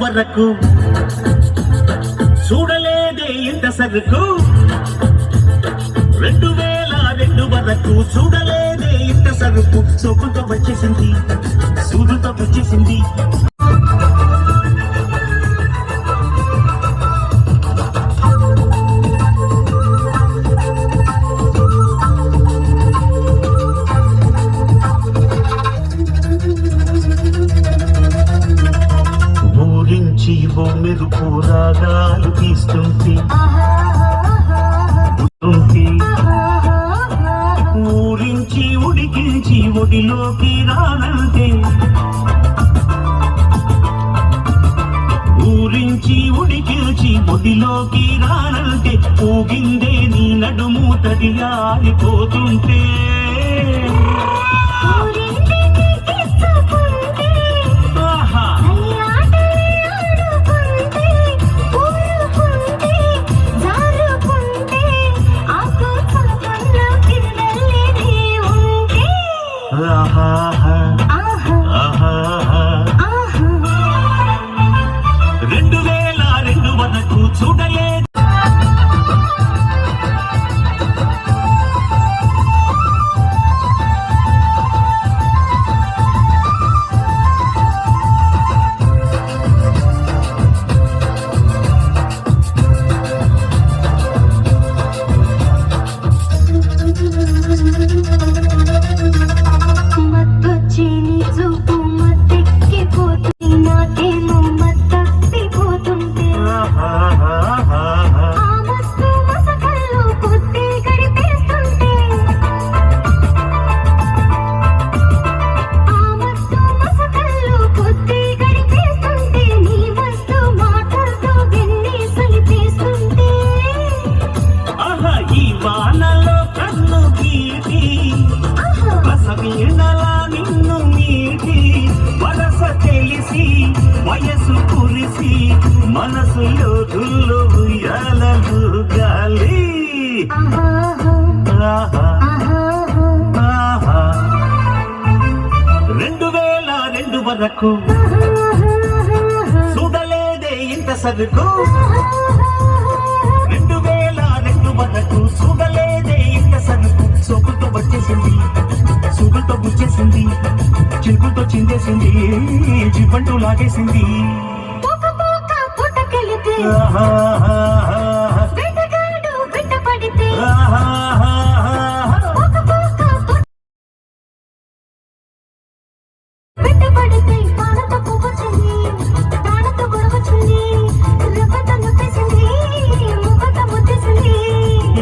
వరకు చూడలేదే ఇంత సరుకు 2002 వరకు చూడలేదే ఇంత సరుకు సోకుతో వచ్చేసింది సూదుతో వచ్చేసింది మెరుపు రాగాలు తీస్తుంటే ఊరించి ఉడికించి ఒడిలోకి రానంటే ఊరించి ఉడికించి ఒడిలోకి రానంటే ఊగిందే నీ నడుము తడియారిపోతుంటే వయసు కురిసి మనసులో దుల్లో ఉయ్యాలలు గాలి 2002 వరకు చూడలేదే ఇంత సరుకు 2002 వరకు చూడలేదే ఇంత సరుకు సోకుతో వచ్చేసింది సూకులతో గుచ్చేసింది చిలుకులతో చిందేసింది జివ్వంటూ లాగేసింది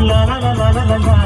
la la la la la la